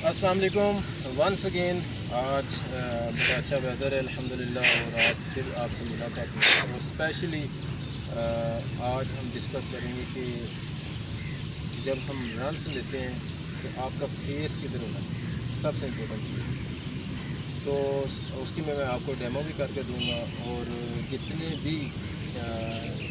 अस्सलाम वालेकुम once again. आज बड़ा अच्छा वेदर है अल्हम्दुलिल्लाह, और आज फिर आपसे मुलाकात हुई है। और स्पेशली आज हम डिस्कस करेंगे कि जब हम रन्स लेते हैं तो आपका फेस किधर होना चाहिए, सबसे इम्पोर्टेंट चीज़। तो उसकी मैं आपको डेमो भी करके दूंगा। और जितने भी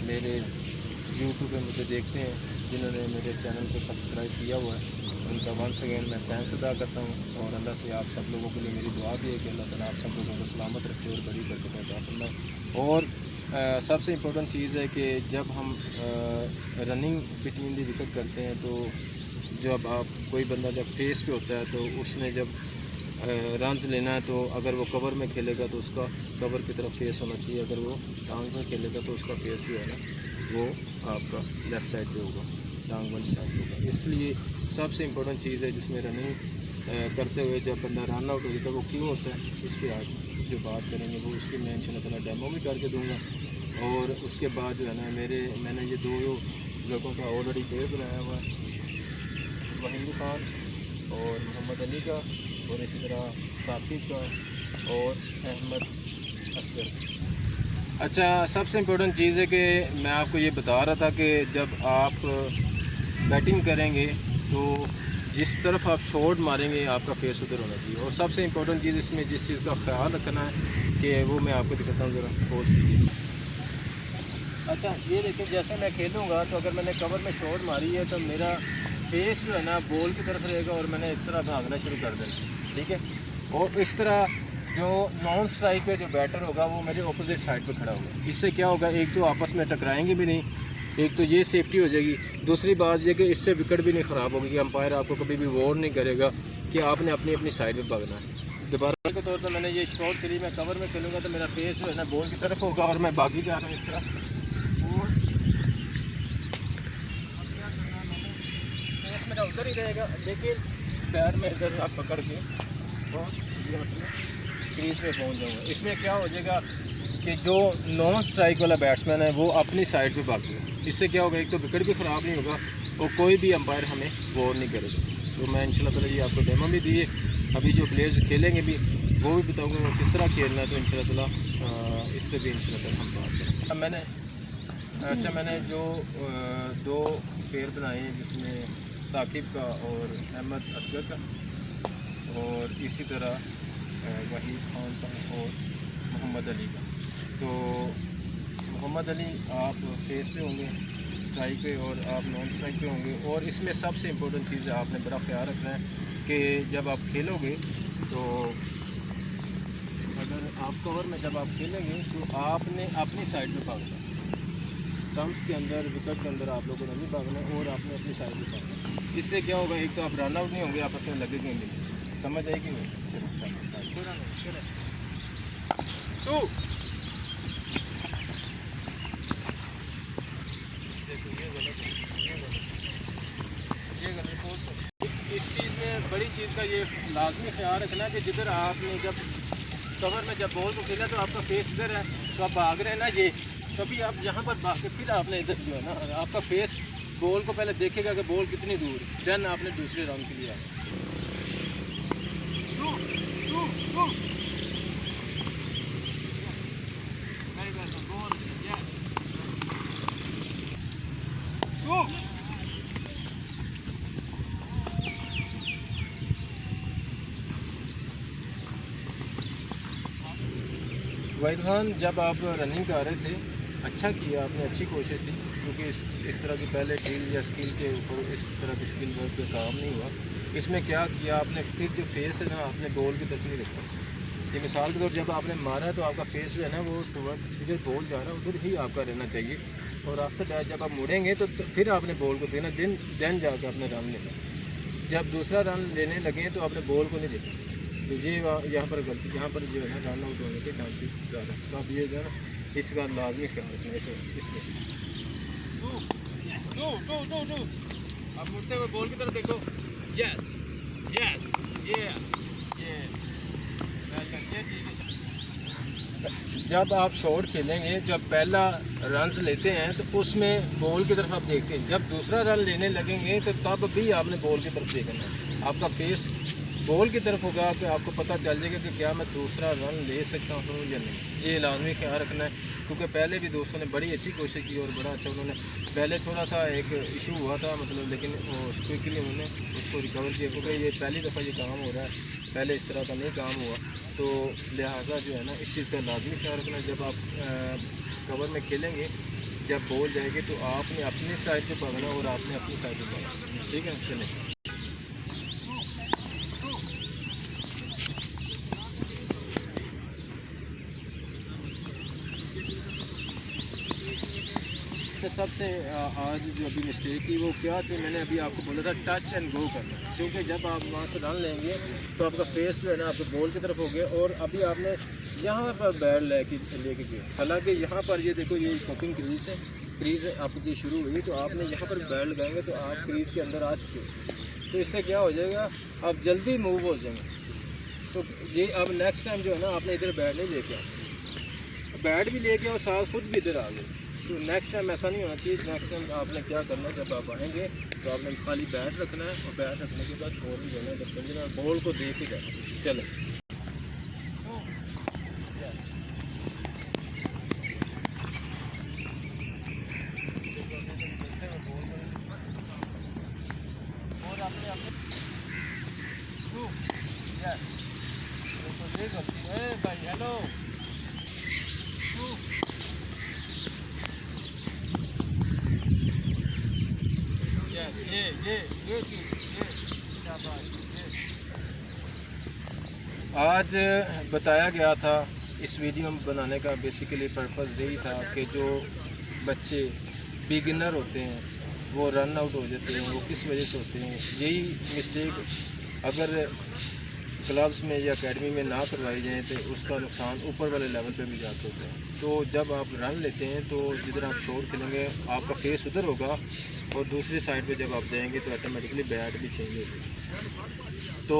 मेरे यूट्यूब पे मुझे देखते हैं, जिन्होंने मेरे चैनल को सब्सक्राइब किया हुआ है, उनका वंस अगेन मैं थैंक्स अदा करता हूँ। और अल्लाह से आप सब लोगों के लिए मेरी दुआ भी है कि अल्लाह ताला आप सब लोगों को सलामत रखे और बड़ी बरकत अता फरमाए। और सबसे इम्पोर्टेंट चीज़ है कि जब हम रनिंग बिटवीन द विकेट करते हैं, तो जब आप कोई बंदा जब फेस पे होता है तो उसने जब रन्स लेना है, तो अगर वो कवर में खेलेगा तो उसका कवर की तरफ फेस होना चाहिए। अगर वो टांग में खेलेगा तो उसका फेस जो है ना वो आपका लेफ़्ट साइड पे होगा, टांग वाली साइड होगा। इसलिए सबसे इम्पोर्टेंट चीज़ है जिसमें रनिंग करते हुए जब बंदा रन आउट हो जाता है वो क्यों होता है, इस पर आज जो बात करेंगे वो उसकी मैं इंशाल्लाह डेमो भी करके दूँगा। और उसके बाद जो है ना मैंने ये दो लड़कों का ऑलरेडी पेयर बनाया हुआ है, वहीद खान और मोहम्मद अली का, और इसी तरह साकिब का और अहमद असगर। अच्छा, सबसे इम्पोर्टेंट चीज़ है कि मैं आपको ये बता रहा था कि जब आप बैटिंग करेंगे तो जिस तरफ आप शॉट मारेंगे आपका फेस उधर होना चाहिए। और सबसे इम्पोर्टेंट चीज़ इसमें जिस चीज़ का ख्याल रखना है कि वो मैं आपको दिखाता हूँ, ज़रा पोस्ट कीजिए। अच्छा, ये देखिए, जैसे मैं खेलूँगा तो अगर मैंने कवर में शॉट मारी है तो मेरा फेस जो है ना बॉल की तरफ रहेगा और मैंने इस तरह भागना शुरू कर देना, ठीक है। और इस तरह जो नॉन स्ट्राइक पे जो बैटर होगा वो मेरे ऑपोजिट साइड पे खड़ा होगा। इससे क्या होगा, एक तो आपस में टकराएंगे भी नहीं, एक तो ये सेफ्टी हो जाएगी। दूसरी बात ये कि इससे विकेट भी नहीं ख़राब होगी कि अंपायर आपको कभी भी वार्न नहीं करेगा कि आपने अपनी अपनी साइड पे भागना है। दोबारा के तौर पर मैंने ये शॉट करी, मैं कवर में खेलूँगा तो मेरा फेस जो है ना बॉल की तरफ होगा और मैं भागी जा रहा हूँ इस तरह। और फेस मेरा उधर ही रहेगा, लेकिन पैर में इधर आप पकड़ के और क्रीज पे पहुंच जाऊंगा। इसमें क्या हो जाएगा कि जो नॉन स्ट्राइक वाला बैट्समैन है वो अपनी साइड पे भागेगा। इससे क्या होगा, एक तो विकेट भी ख़राब नहीं होगा और कोई भी अंपायर हमें वॉर नहीं करेगा। तो मैं इंशाल्लाह ताला ये आपको डेमो भी दिए, अभी जो प्लेयर्स खेलेंगे भी वो भी बताऊँगा किस तरह खेलना है। तो इंशाल्लाह ताला इस पर भी इंशाल्लाह ताला हम बात करेंगे। अब मैंने जो दो पेयर बनाए हैं, जिसमें साकिब का और अहमद असगर का, और इसी तरह वहीद खान का और मोहम्मद अली का। तो मोहम्मद अली आप फेस पे होंगे स्ट्राइक पे और आप नॉन स्ट्राइक पे होंगे। और इसमें सबसे इम्पोर्टेंट चीज़ है, आपने बड़ा ख्याल रखना है कि जब आप खेलोगे तो अगर आप कवर में जब आप खेलेंगे तो आपने अपनी साइड पे भागना है। स्टम्प्स के अंदर, विकेट के अंदर आप लोगों ने नहीं भागना है और आपने अपनी साइड पे भागना। इससे क्या होगा, एक तो आप रन आउट नहीं होंगे, आपस में लगेंगे नहीं। समझ आएगी नहीं? टू इस चीज़ में बड़ी चीज़ का ये लाजमी ख्याल रखना कि जिधर आपने जब कवर में जब बॉल को खेला तो आपका फेस इधर है, तो आप भाग रहे हैं ना, ये तभी आप यहाँ पर भाग के फिर आपने इधर जो है ना आपका फेस बॉल को पहले देखेगा कि बॉल कितनी दूर, देन आपने दूसरे राउंड के लिए आए। वहीद खान, जब आप रनिंग कर रहे थे अच्छा किया आपने, अच्छी कोशिश थी, क्योंकि इस तरह की पहले ड्रिल या स्किल के ऊपर इस तरह की स्किल वर्क पे काम नहीं हुआ। इसमें क्या किया आपने, फिर जो फेस है ना आपने बॉल की तरफ नहीं रखा। ये मिसाल के तौर जब आपने मारा है तो आपका फेस जो है ना वो टुवर्ड्स जिधर बॉल जा रहा है उधर ही आपका रहना चाहिए। और आफ्टर दैट जब आप मुड़ेंगे तो फिर आपने बॉल को देना, देन जाकर आपने रन लेना। जब दूसरा रन लेने लगे तो आपने बॉल को नहीं देना। तो ये यहाँ पर गलती, यहाँ पर जो है ना रन आउट होने के चांसेस ज़्यादा। तो आप ये जो है ना इसका लाजमी ख्याल रखना इसमें। आप मुड़ते हुए बॉल की तरफ देखो। यस यस ये जब आप शॉट खेलेंगे, जब पहला रन्स लेते हैं तो उसमें बॉल की तरफ आप देखते हैं। जब दूसरा रन लेने लगेंगे तो तब भी आपने बॉल की तरफ देखना है। आपका फेस बॉल की तरफ होगा तो आपको पता चल जाएगा कि क्या मैं दूसरा रन ले सकता हूँ या नहीं। ये लाजमी ख्याल रखना है, क्योंकि पहले भी दोस्तों ने बड़ी अच्छी कोशिश की और बड़ा अच्छा उन्होंने, पहले थोड़ा सा एक इशू हुआ था मतलब, लेकिन क्विकली उन्होंने उसको रिकवर किया, क्योंकि ये पहली दफ़ा ये काम हो रहा है, पहले इस तरह का नहीं काम हुआ। तो लिहाजा जो है ना इस चीज़ का लाजमी ख्याल रखना है। जब आप कवर में खेलेंगे, जब बॉल जाएगी तो आपने अपनी साइड पे भागना और आपने अपनी साइड पे भागना, ठीक है। चलें, सबसे आज जो अभी मिस्टेक की वो क्या थी, मैंने अभी आपको बोला था टच एंड गो करना, क्योंकि जब आप वहाँ से रन लेंगे तो आपका फेस जो है ना आपके बॉल की तरफ हो गया, और अभी आपने यहाँ पर बैट लेके गया। हालांकि यहाँ पर ये देखो, ये कॉपिंग क्रीज है, क्रीज आपकी शुरू हुई, तो आपने यहाँ पर बैट लगाएंगे तो आप क्रीज के अंदर आ चुके हो, तो इससे क्या हो जाएगा, आप जल्दी मूव हो जाएंगे। तो ये अब नेक्स्ट टाइम जो है ना आपने इधर बैट नहीं लेके आओ, बैट भी लेके आओ साथ, खुद भी इधर आ गए। तो नेक्स्ट टाइम ऐसा नहीं होना चाहिए। नेक्स्ट टाइम आपने क्या करना है, जब आप आएंगे तो आपने खाली बैट रखना है, और बैट रखने के बाद बॉल जो है जब चलना बॉल को देख ही जाए। चले, भाई हेलो, आज बताया गया था इस वीडियो में बनाने का बेसिकली पर्पज़ यही था कि जो बच्चे बिगिनर होते हैं वो रन आउट हो जाते हैं, वो किस वजह से होते हैं। यही मिस्टेक अगर क्लब्स में या एकेडमी में ना करवाई जाए तो उसका नुकसान ऊपर वाले लेवल पे भी जाते होते हैं। तो जब आप रन लेते हैं तो जिधर आप शॉट खेलेंगे आपका फेस उधर होगा, और दूसरी साइड पे जब आप जाएंगे तो ऑटोमेटिकली बैट भी चेंज होगी। तो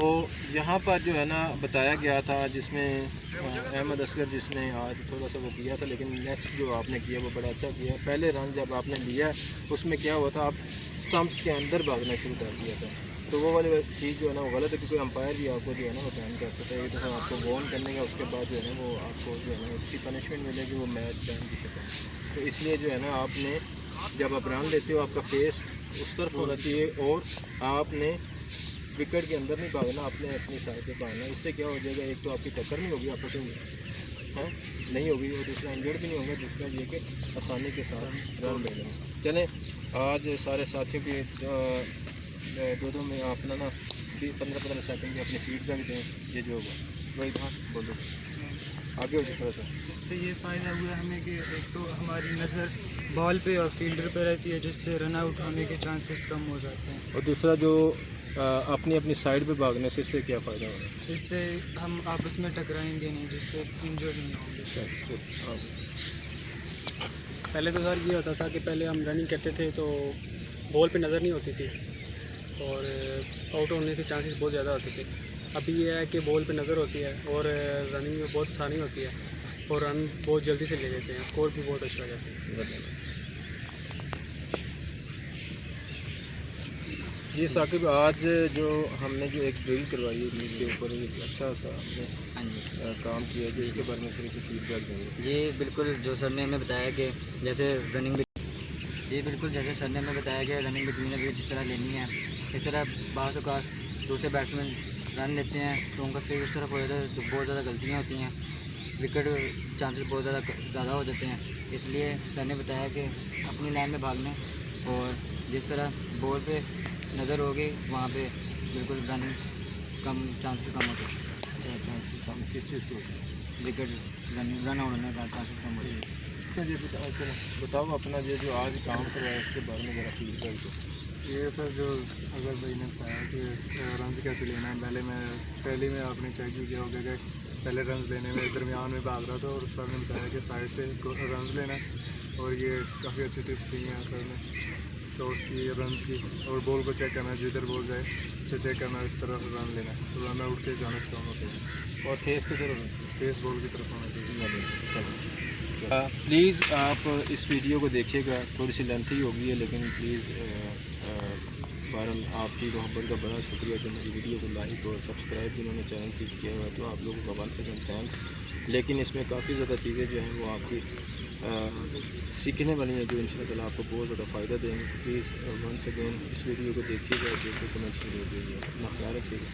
यहाँ पर जो है ना बताया गया था, जिसमें अहमद असगर जिसने आज थोड़ा सा वो किया था, लेकिन नेक्स्ट जो आपने किया वो बड़ा अच्छा किया। पहले रन जब आपने लिया उसमें क्या हुआ था, आप स्टम्प्स के अंदर भागना शुरू कर दिया था, तो वो वाली चीज़ जो है ना वो गलत है, क्योंकि अंपायर भी आपको जो है ना वो बैन कर सकता है। एक दफ़ा आपको वार्न करने का, उसके बाद जो है ना वो आपको जो है ना उसकी पनिशमेंट मिलेगी, वो मैच बैन की शक्ल। तो इसलिए जो है ना आपने जब आप रन लेते हो आपका फेस उस तरफ होना चाहिए, और आपने विकेट के अंदर नहीं भागना, आपने अपनी साइड पे भागना। इससे क्या हो जाएगा, एक तो आपकी टक्कर नहीं होगी, आपस में है नहीं होगी, और दूसरा इंजर्ड भी नहीं होगा, दूसरा ये कि आसानी के साथ रन ले लेंगे। चलें, आज सारे साथियों की दो में अपना ना 15-15 सेकंड की अपनी फीडबैक दें। ये जो होगा वही था, बोलो आगे हो जाए थोड़ा सा। इससे ये फ़ायदा हुआ हमें कि एक तो हमारी नज़र बॉल पे और फील्डर पे रहती है, जिससे रन आउट होने के चांसेस कम हो जाते हैं, और दूसरा जो अपनी अपनी साइड पे भागने से इससे क्या फ़ायदा होगा, इससे हम आपस में टकराएंगे नहीं, जिससे इंजर्ड नहीं होंगे। पहले तो सर ये होता था कि पहले हम रनिंग करते थे तो बॉल पे नज़र नहीं होती थी और आउट होने के चांसेस बहुत ज़्यादा होते थे। अभी ये है कि बॉल पे नज़र होती है और रनिंग में बहुत आसानी होती है और रन बहुत जल्दी से ले लेते हैं, स्कोर भी बहुत अच्छा हो जाता है। जी साकिब, आज जो हमने जो एक ड्रिल करवाई है जिसके ऊपर एक अच्छा सा हमने काम किया है, जो इसके बारे में थोड़ी सी फीडबैक देंगे। जी बिल्कुल, जो सर ने हमें बताया कि जैसे रनिंग जी बिल्कुल जैसे सर ने हमें बताया कि रनिंग बिटवीन अभी जिस तरह लेनी है, इस तरह बाज़ औक़ात दूसरे बैट्समैन रन लेते हैं तो उनका फेस उस तरफ हो जाता है, तो बहुत ज़्यादा गलतियाँ होती हैं, विकेट चांसेस बहुत ज़्यादा हो जाते हैं। इसलिए सर ने बताया कि अपनी लाइन में भागना, और जिस तरह बॉल पे नज़र होगी वहाँ पे बिल्कुल रनिंग कम चांसेस कम होते हैं। चांसेस कम किस चीज़ के होते हैं? विकेट रन आउट होने का चांसेस कम होते हैं। जी बताओ अपना ये जो आज काम करवाया इसके बारे में ज़रा फीडबैक दो। ये सर जो अगर भाई ने बताया कि रन कैसे लेना है, पहले में आपने चेक किया होगा कि पहले रन लेने में दरमियान में भाग रहा था और सर ने बताया कि साइड से इसको रन लेना है, और ये काफ़ी अच्छी टिप्स दी हैं सर ने शॉट्स की, रन की, और बॉल को चेक करना है, जिधर बॉल जाए उसे चेक करना है, इस तरफ रन लेना है, रन आउट के चांस कम होते हैं, और फेस की तरफ फेस बॉल की तरफ होना चाहिए। चलो प्लीज़ आप इस वीडियो को देखिएगा, थोड़ी सी लेंथी होगी है लेकिन प्लीज़ बहरहाल आपकी मोहब्बत का बड़ा शुक्रिया कि मेरी वीडियो को लाइक और सब्सक्राइब जिन्होंने चैनल की किया हुआ है, तो आप लोगों का वन सेकेंड थैंक्स। लेकिन इसमें काफ़ी ज़्यादा चीज़ें जो हैं वो आपकी सीखने वाली हैं, जो इंशाल्लाह आपको बहुत ज़्यादा फ़ायदा देंगे। तो प्लीज़ वन सेकेंड इस वीडियो को देखिएगा, देखिए कमेंट्स जरूर दीजिएगा। अपना ख्याल रखिएगा।